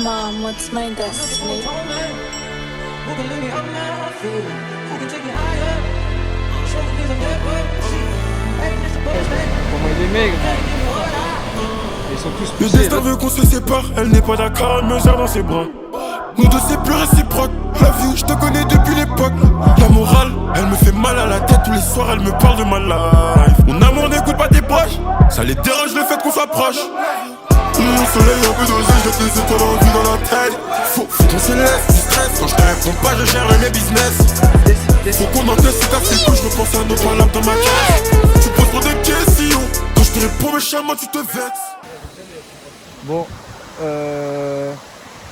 Mom, what's my destiny? Comment il est maigre. Ils sont tous Le poussés. destin veut qu'on se sépare, elle n'est pas d'accord, elle me serre dans ses bras. Nous deux c'est plus réciproque, la vie je te connais depuis l'époque. La morale, elle me fait mal à la tête, tous les soirs elle me parle de ma life. Mon amour n'écoute pas tes proches, ça les dérange le fait qu'on s'approche. Mon soleil un peu dosé, je te laisse ton envie dans la tête. Faut qu'on se laisse du stress, quand je te réponds pas je gère mes business. Faut qu'on en teste, c'est cassé le coup, je repense à nos palabres dans ma caisse. Tu poses trop de questions, quand je te réponds méchamment tu te vexes. Bon, à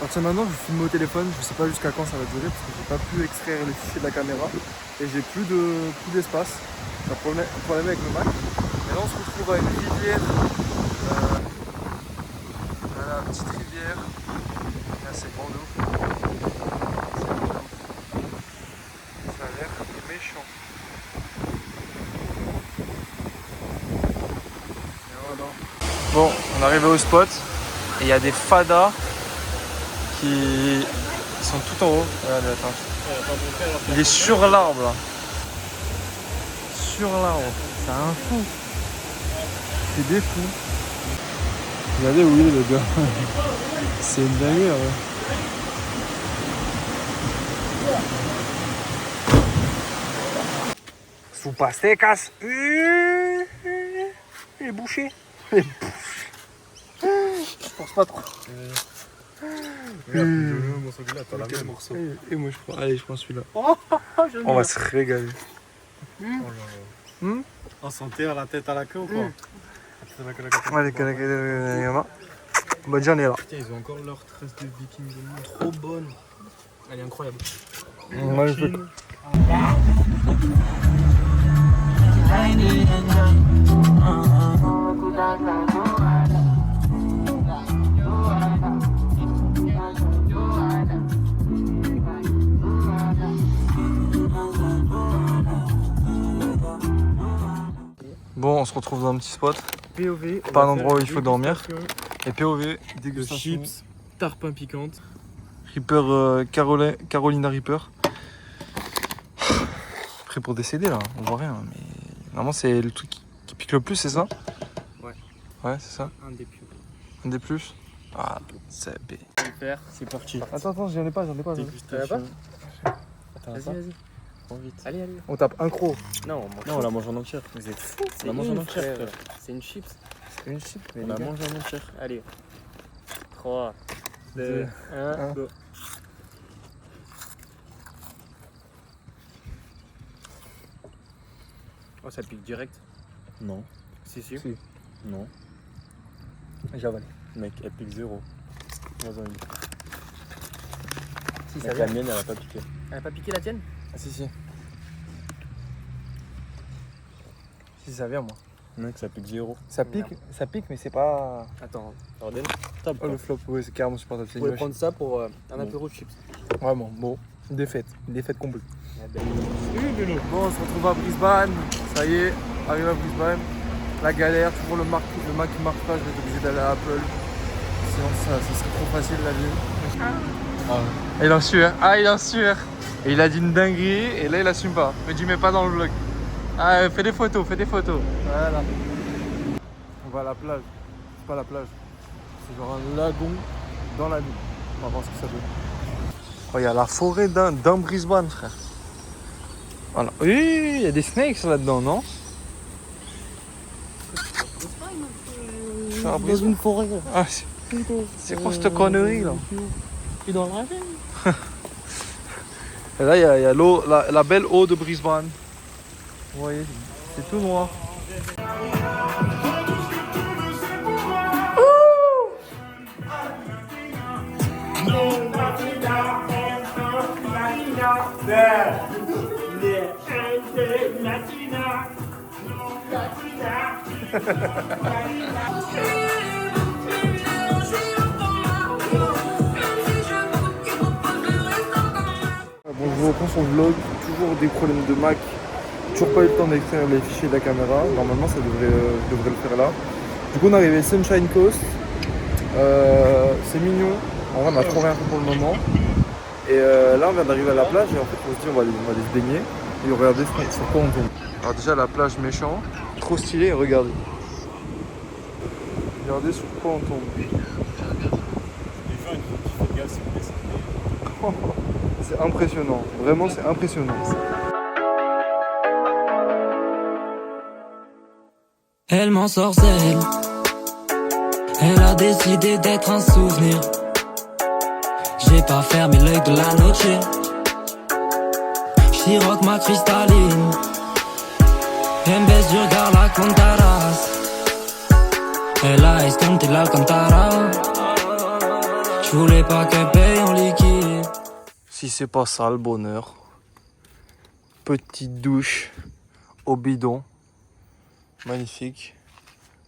partir de maintenant, je filme au téléphone. Je sais pas jusqu'à quand ça va durer parce que j'ai pas pu extraire les fichiers de la caméra et j'ai plus d'espace. C'est un problème avec le Mac. Et là, on se retrouve à une rivière. Voilà, une petite rivière. Là, c'est bon d'eau. Ça a l'air méchant. Et voilà. Bon, on est arrivé au spot. Et il y a des fadas qui sont tout en haut. Regardez, attends. Il est sur l'arbre là. Sur l'arbre. C'est un fou. C'est des fous. Regardez où il est le gars. C'est une dinguerie. Ouais. Sous pastèques. Il est bouché. Il est bouché. Je pense pas trop. Quel morceau? Et moi je prends. Allez, je prends celui-là. On va se régaler. On s'enterre la tête à la queue ou quoi? Allez, bonne journée là. Putain, ils ont encore leur tresse de viking. Trop bonne. Elle est incroyable. Moi je peux. Bon, on se retrouve dans un petit spot. POV. Pas un endroit où il faut dormir. Et POV, dégustation. Chips, tarpin piquante. Reaper, Carolina Reaper. Prêt pour décéder là, on voit rien. Mais normalement, c'est le truc qui pique le plus, c'est ça? Ouais. Ouais, c'est ça. Un des plus. Un des plus. Ah, c'est B. Super, c'est parti. Attends, j'en ai pas. Dégustation. Attends, Vas-y. Trop vite. Allez. On tape un croc. Non, on la mange en entière. Vous êtes fous. On la mange en entière, frère. C'est une chips. Une chip. On la mange en entière. Allez. 3, 2, 1, go. Oh, ça pique direct. Non. Si. Si. Non. J'avale. Mec, elle pique 0. Vas-y. Si, ça Mec, vient. la mienne, elle a pas piqué. Elle a pas piqué la tienne? Ah si. Si, ça vient moi. Mec, ça pique 0. Ça pique, mais c'est pas... Attends, Jordan. Oh le flop, ouais, c'est carrément supportable. Vous pouvez prendre ça pour un apéro de chips. Vraiment, bon, une défaite complète. Bon, on se retrouve à Brisbane, ça y est, arrivé à Brisbane. La galère, toujours le Mac qui marche pas, je vais être obligé d'aller à Apple. Sinon ça serait trop facile la vie. Ah, il en suit, hein. Ah, il en suit. Et il a dit une dinguerie, et là il assume pas. Me dis mais pas dans le vlog. Ah, fais des photos. Voilà. On va à la plage. C'est pas la plage. C'est genre un lagon dans la nuit. On va voir ce que ça donne. Oh, il y a la forêt d'un Brisbane, frère. Voilà. Oui, il y a des snakes là-dedans, non? Dans une forêt. Ah, c'est quoi cette connerie là? Et dans la ville. Et là, il y a l'eau, la belle eau de Brisbane. Vous voyez, c'est tout noir. Bon, je vous reprends son vlog, toujours des problèmes de Mac, toujours pas eu le temps d'extraire les fichiers de la caméra, normalement ça devrait le faire là. Du coup on est arrivé à Sunshine Coast, c'est mignon, En vrai, on a trop rien fait pour le moment. Et là, on vient d'arriver à la plage et en fait, on se dit on va aller se baigner et regarder sur quoi on tombe. Alors déjà, la plage méchant, trop stylé, regardez. Regardez sur quoi on tombe. C'est impressionnant, vraiment c'est impressionnant. Elle m'ensorcelle. Elle a décidé d'être un souvenir. J'ai pas fermé l'œil de la noche. J'siroque ma cristalline. Elle me baisse du regard la Contaras. Elle a escanté l'Alcantara. J'voulais pas qu'elle paye en liquide. Si c'est pas ça le bonheur. Petite douche au bidon. Magnifique.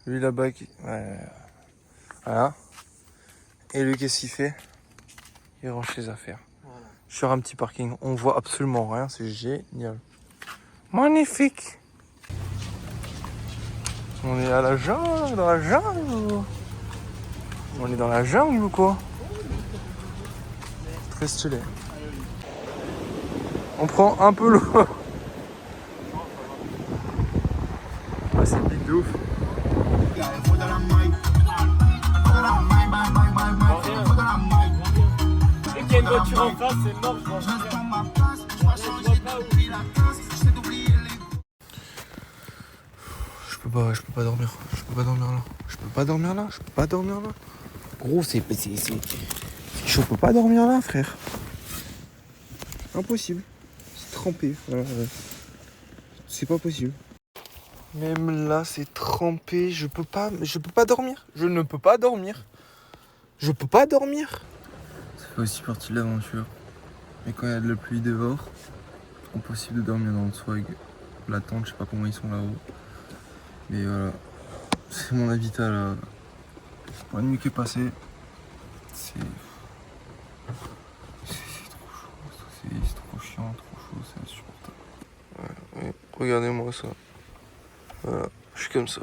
Lui là-bas qui... Ouais. Voilà. Et lui qu'est-ce qu'il fait? Il range ses affaires. Voilà. Sur un petit parking. On voit absolument rien. C'est génial. Magnifique. On est à la jungle, dans la jungle. On est dans la jungle ou quoi? Très stylé. On prend un peu l'eau. Ah, c'est big de ouf. Dès qu'il y a une voiture en face, c'est mort, je vois rien. Je peux pas dormir. Je peux pas dormir là. Je peux pas dormir là. Je peux pas dormir là. Gros, c'est je peux pas dormir là, frère. Impossible. C'est trempé. Voilà. C'est pas possible. Même là, c'est trempé. Je peux pas dormir. Je ne peux pas dormir. Je peux pas dormir. Ça fait aussi partie de l'aventure. Mais quand il y a de la pluie dehors, impossible de dormir dans le dessous avec la tente. Je sais pas comment ils sont là-haut. Mais voilà. C'est mon habitat là. La nuit qui est passée. C'est trop chaud. C'est trop chiant, trop chaud. C'est insupportable. Ouais, regardez-moi ça. Voilà, je suis comme ça.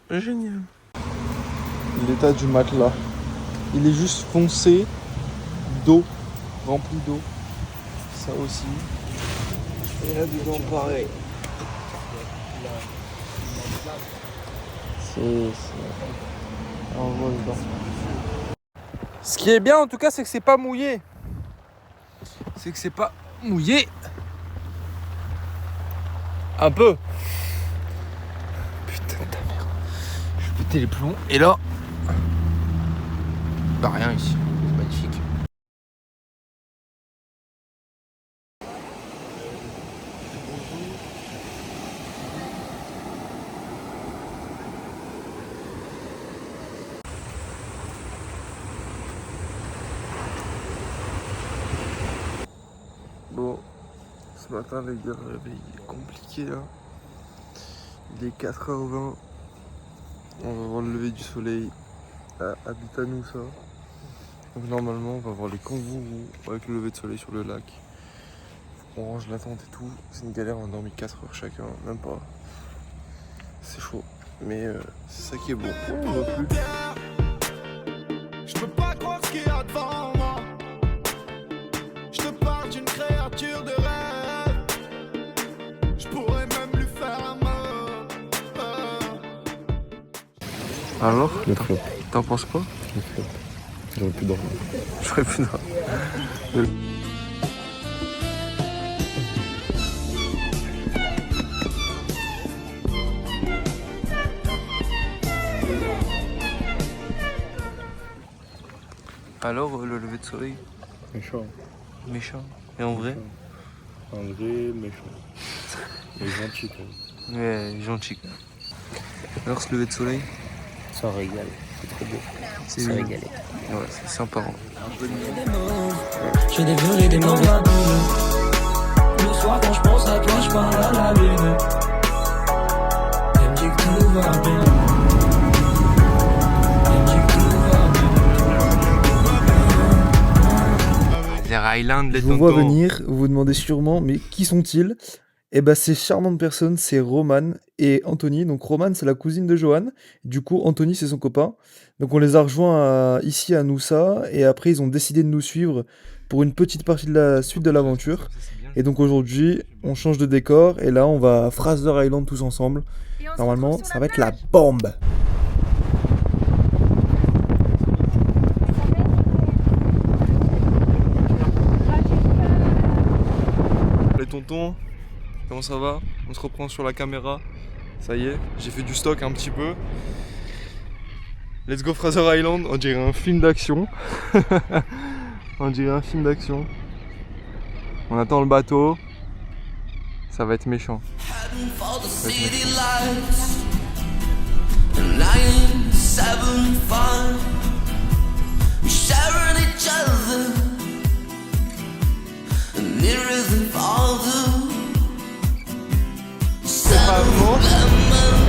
Génial. L'état du matelas. Il est juste foncé d'eau, rempli d'eau. Ça aussi. Et là dedans pareil. On voit dedans. Ce qui est bien en tout cas, c'est que c'est pas mouillé. C'est que c'est pas mouillé. Un peu. Putain de ta merde. Je vais péter les plombs. Et là, bah rien ici. C'est magnifique. Bon, ce matin les gars, le réveil est compliqué là. Il est 4h20. On va voir le lever du soleil à Habitanoussa ça. Donc normalement on va voir les kangourous avec le lever de soleil sur le lac. On range la tente et tout. C'est une galère, on a dormi 4 heures chacun, même pas. C'est chaud. Mais c'est ça qui est bon. On va plus. Je peux pas croire ce qu'il y a devant moi. Je te parle d'une créature de rêve. Je pourrais même lui faire un mot. Alors, Le flop. t'en penses quoi? Le flop. J'aurais pu dormir. J'aurais pu dormir. Alors, le lever de soleil, Méchant. méchant. Et en vrai? En vrai, méchant. Mais gentil quand même. Ouais, gentil. Alors, ce lever de soleil, Ça régale, c'est trop beau. c'est Ça mignon. régale. Ouais, c'est sympa. Hein. Je dévierai des mots la boule. Le soir quand je pense à toi, je parle à la lune. Elle me dit que tout va bien. Elle me dit que tout va bien. Les Highlands, les Je vous vois venir, vous vous demandez sûrement, mais qui sont-ils? Et bah, ces charmantes personnes, c'est Romane et Anthony. Donc Romane, c'est la cousine de Johan. Du coup, Anthony, c'est son copain. Donc on les a rejoints ici à Noussa. Et après, ils ont décidé de nous suivre pour une petite partie de la suite de l'aventure. Et donc aujourd'hui, on change de décor. Et là, on va à Fraser Island tous ensemble. Normalement, ça va être la bombe. Les tontons, comment ça va? On se reprend sur la caméra. Ça y est, j'ai fait du stock un petit peu. Let's go Fraser Island, on dirait un film d'action. On dirait un film d'action. On attend le bateau. Ça va être méchant.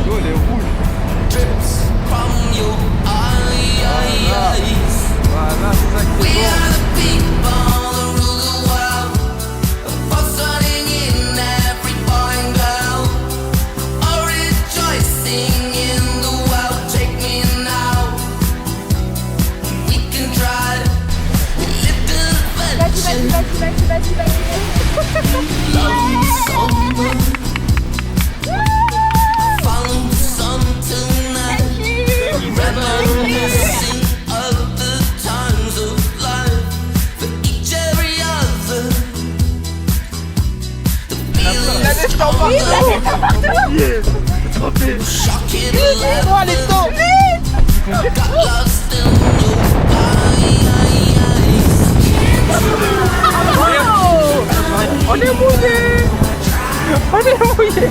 L'eau elle est rouge. Voilà, c'est ça qui est bon. On est mouillé. On est mouillé.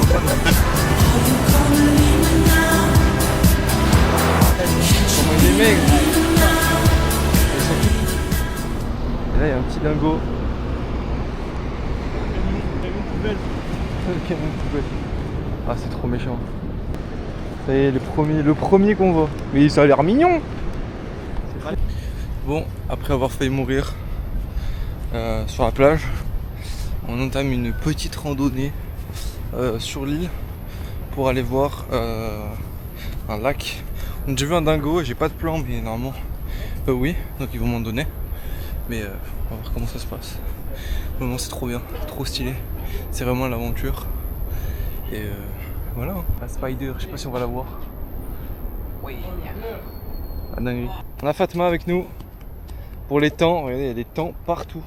Comment il est maigre. Et là il y a un petit dingo. Ah c'est trop méchant. Ça y est, le premier qu'on voit. Mais ça a l'air mignon. Bon, après avoir failli mourir sur la plage, on entame une petite randonnée sur l'île pour aller voir un lac. Donc, j'ai vu un dingo et j'ai pas de plan, mais normalement oui, donc ils vont m'en donner. Mais on va voir comment ça se passe. Pour le moment c'est trop bien, trop stylé. C'est vraiment l'aventure. Et voilà, la spider, je sais pas si on va la voir. Oui. La dinguerie. On a Fatma avec nous pour les temps. Regardez, il y a des temps partout.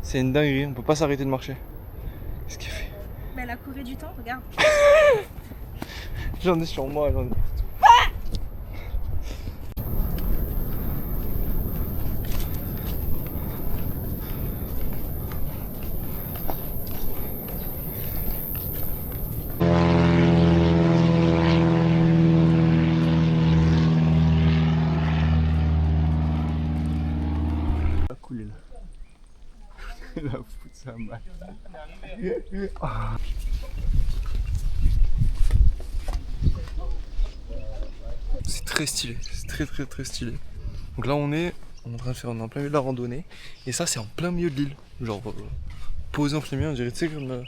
C'est une dinguerie, on peut pas s'arrêter de marcher. Qu'est-ce qu'elle fait? Mais elle a couru du temps, regarde. J'en ai sur moi, j'en ai. La foutre sa mal. C'est très stylé, c'est très stylé. Donc là on est en train de faire, on est en plein milieu de la randonnée. Et ça c'est en plein milieu de l'île. Genre posé en plein milieu, on dirait, tu sais, comme vous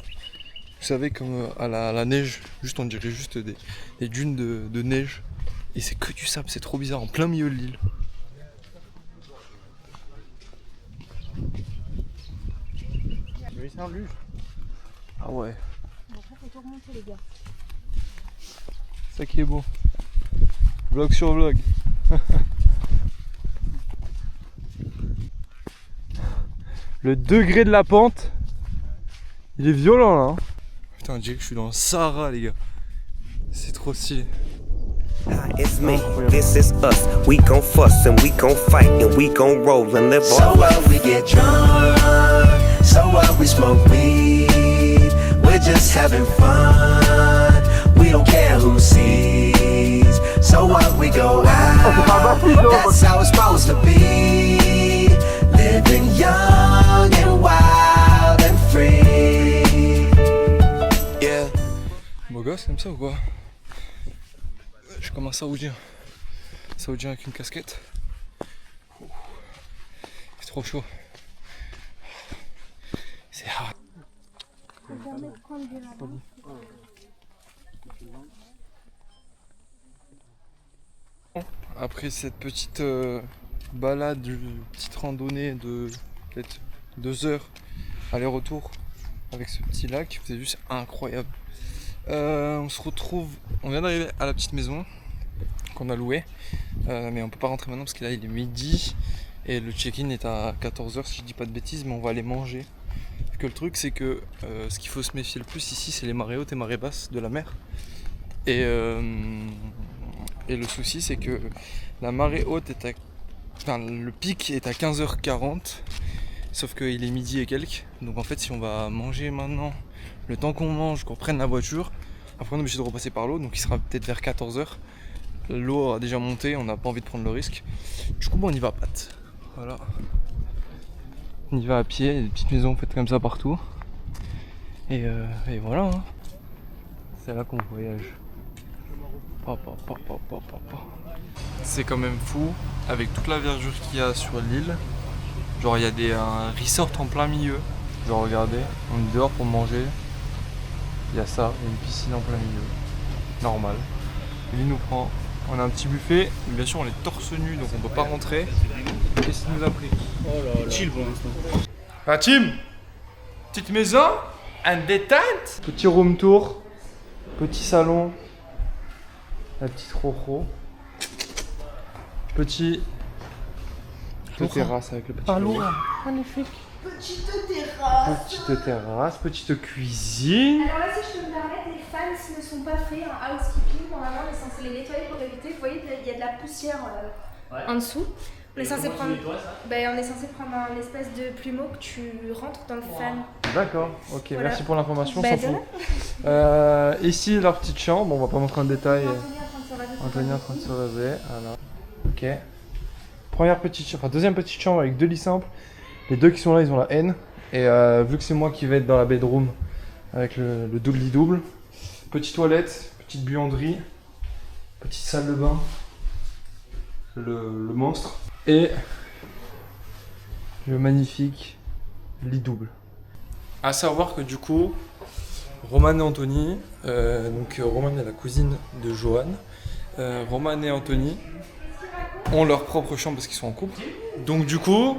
savez, comme à la neige. Juste on dirait juste des dunes de neige. Et c'est que du sable, c'est trop bizarre, en plein milieu de l'île. C'est un luge. Ah ouais. Bon, après faut tout remonter les gars. C'est ça qui est beau. Vlog sur vlog. Le degré de la pente, il est violent là. Hein. Putain, on dirait que je suis dans le Sahara les gars. C'est trop stylé. It's me, this is us. We gon' fuss and we gon' fight and we gon' roll and live our life. So what we get drunk, so what we smoke weed. We're just having fun. We don't care who sees. So what we go out, that's how it's supposed to be. Living young and wild and free. Yeah. Beau gosse, comme ça ou quoi? Je suis comme un saoudien. Saoudien avec une casquette. C'est trop chaud. C'est hard. prendre du lavande. Après cette petite balade, petite randonnée de peut-être 2 heures aller-retour avec ce petit lac, c'est juste incroyable. On se retrouve, on vient d'arriver à la petite maison qu'on a louée, mais on peut pas rentrer maintenant parce que là il est midi et le check-in est à 14h si je dis pas de bêtises, mais on va aller manger. Parce que le truc c'est que ce qu'il faut se méfier le plus ici, c'est les marées hautes et marées basses de la mer. Et le souci c'est que la marée haute est le pic est à 15h40, sauf qu'il est midi et quelques. Donc en fait si on va manger maintenant, le temps qu'on mange, qu'on prenne la voiture, après on est obligé de repasser par l'eau, donc il sera peut-être vers 14h. L'eau a déjà monté, on n'a pas envie de prendre le risque. Du coup on y va à pattes. Voilà. On y va à pied, il y a des petites maisons faites comme ça partout. Et voilà, hein. C'est là qu'on voyage. C'est quand même fou, avec toute la verdure qu'il y a sur l'île. Genre il y a un resort en plein milieu. Genre regardez, on est dehors pour manger. Il y a ça, il y a une piscine en plein milieu. Normal. Il nous prend. On a un petit buffet, mais bien sûr on est torse nu donc on peut pas rentrer. Qu'est-ce qu'il nous a pris? Oh là là. Chill pour l'instant. La team, petite maison, un détente. Petit room tour, petit salon, la petite rojo. Petite terrasse avec le petit salon. Magnifique. Petite terrasse. Petite terrasse, petite cuisine. Alors là, si je peux me permettre, les fans ne sont pas faits en housekeeping. Normalement, on est censé les nettoyer pour éviter. Vous voyez, il y a de la poussière en dessous. On est censé prendre. On est censé prendre un espèce de plumeau que tu rentres dans le fan. D'accord, ok, Voilà. merci pour l'information. Bah, sans de fou. Ici, leur petite chambre, on va pas montrer en détail. Anthony est en train de se raser. Anthony est en train de se raser, voilà. Ok. Première petite chambre, deuxième petite chambre avec 2 lits simples. Les 2 qui sont là, ils ont la haine. Et vu que c'est moi qui vais être dans la bedroom avec le double lit double. Petite toilette, petite buanderie, petite salle de bain, le monstre. Et le magnifique lit double. À savoir que du coup, Roman et Anthony, donc Roman est la cousine de Johan. Roman et Anthony ont leur propre chambre parce qu'ils sont en couple. Donc du coup,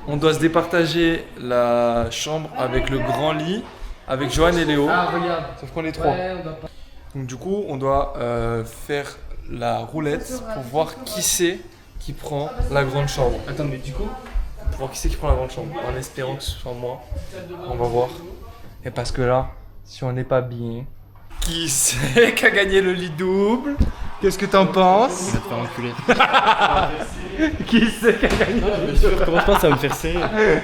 on doit se départager la chambre avec le grand lit, avec Johan et Léo. Ah, regarde. Sauf qu'on est 3. Ouais, on doit pas. Donc du coup, on doit faire la roulette pour voir qui c'est qui prend la grande chambre. Attends, mais du coup. Pour voir qui c'est qui prend la grande chambre. En espérant que ce soit moi. On va voir. Et parce que là, si on n'est pas bien... Qui c'est qui a gagné le lit double? Qu'est-ce que t'en penses? Je vais te faire enculer. Qui c'est qui a gagné le lit double? Commence pas, ça va me faire serrer.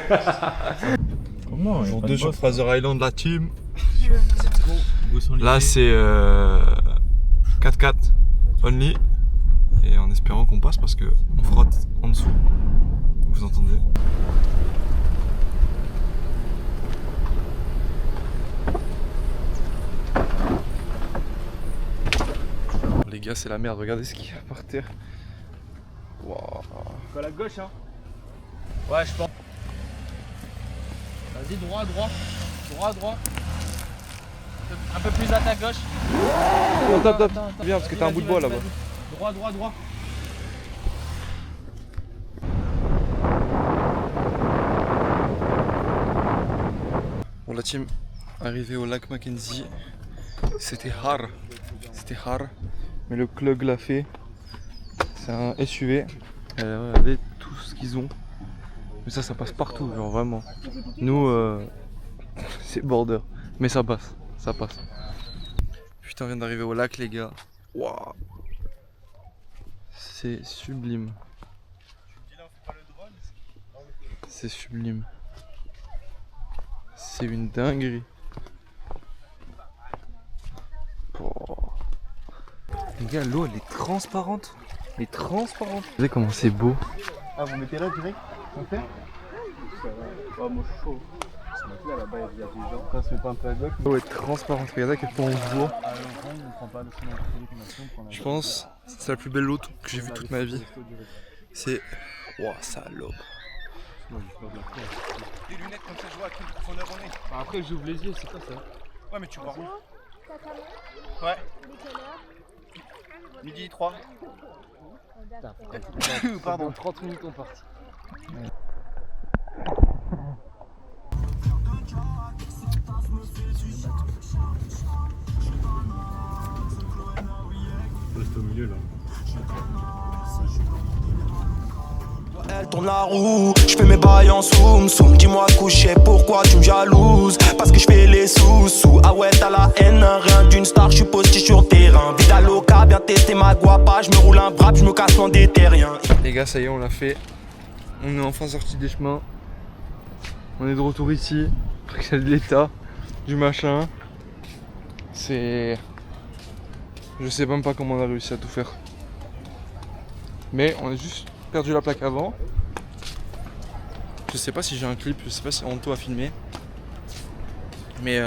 Comment? Jour 2 sur Fraser Island, la team. Là, Là, c'est 4x4 only. Et en espérant qu'on passe parce qu'on frotte en dessous. Vous entendez? Les gars, c'est la merde. Regardez ce qu'il y a par terre. Waouh. À la gauche, hein. Ouais, je pense. Vas-y, droit, droit. Droit, droit. Un peu plus à ta gauche. Oh, top, top. Attends. Viens parce que t'as un bout de bois là-bas. Droit, droit, droit. Bon, la team, arrivée au lac Mackenzie, c'était hard. C'était hard. Mais le club l'a fait. C'est un SUV. Regardez tout ce qu'ils ont. Mais ça passe partout, genre vraiment. Nous, c'est border. Mais ça passe, ça passe. Putain, on vient d'arriver au lac, les gars. Waouh. C'est sublime. C'est sublime. C'est une dinguerie. Oh. Les gars, l'eau elle est transparente. Elle est transparente. Vous savez comment c'est beau. Ah, vous mettez là direct? On fait? Oh, moi je suis chaud. Là, là-bas, il y a des gens. Ça se fait pas un peu à gauche. L'eau est transparente. Regardez à quel point on voit. On prend pas le Je pense que c'est la plus belle eau que j'ai vue toute ma vie. C'est. Ouah, salope. Après, j'ouvre les yeux, c'est quoi ça? Ouais, mais tu pars où? T'as ta main? Ouais. Il est quelle heure? 12h03. Pardon, 30 minutes on part. Reste au milieu là. Elle tourne la roue, je fais mes bails en soum soum. Dis-moi coucher, pourquoi tu me jalouses? Parce que je fais les sous-sous. Ah ouais, t'as la haine, rien d'une star, je suis posté sur terrain. Vida loca, bien testé ma guapa. Je me roule un brap, je me casse loin des terriens. Les gars, ça y est, on l'a fait. On est enfin sorti des chemins. On est de retour ici. Après l'état du machin. C'est... Je sais même pas comment on a réussi à tout faire. Mais on a juste perdu la plaque avant. Je sais pas si j'ai un clip, je sais pas si Anto a filmé. Mais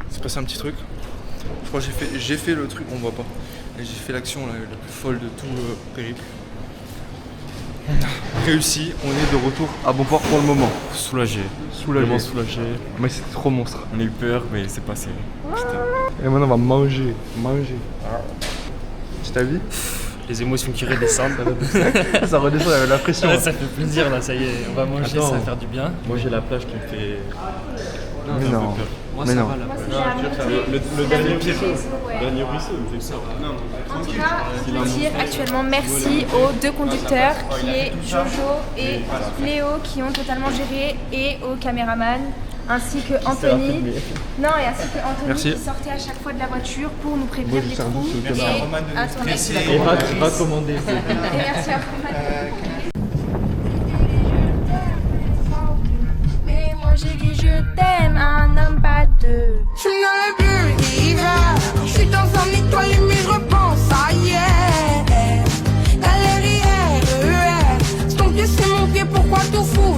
c'est passé un petit truc. Je crois que j'ai fait le truc, on voit pas. Et j'ai fait l'action la plus folle de tout le périple. On a réussi, on est de retour à bon port pour le moment. Soulagé. Vraiment soulagé. Mais c'était trop monstre. On a eu peur, mais c'est passé. Et maintenant on va manger. Tu t'as vu? Les émotions qui redescendent. Ça redescend, il y avait de la pression. Ça fait plaisir là, ça y est, on va manger, ça va faire du bien. Moi j'ai la plage qui me fait. Mais non. Moi Mais ça non. va la Moi, plage. c'est jamais Le dernier ruisseau. ouais. Dernier ruisseau, il me fait ça. En tout cas, je veux dire actuellement merci aux deux conducteurs qui est Jojo et Léo qui ont totalement géré et aux caméramans ainsi que Anthony. Non, et ainsi que Anthony Merci. qui sortait à chaque fois de la voiture pour nous prévenir des trous. Et à toi merci. Et va commander. Et merci à Roman. Mais moi j'ai dit je t'aime, un homme pas deux. Je n'aurais plus l'hiver. Je suis dans un nettoyé, mais je repense à hier. Galère hier, c'est ton pied, c'est mon pied, pourquoi tout fou?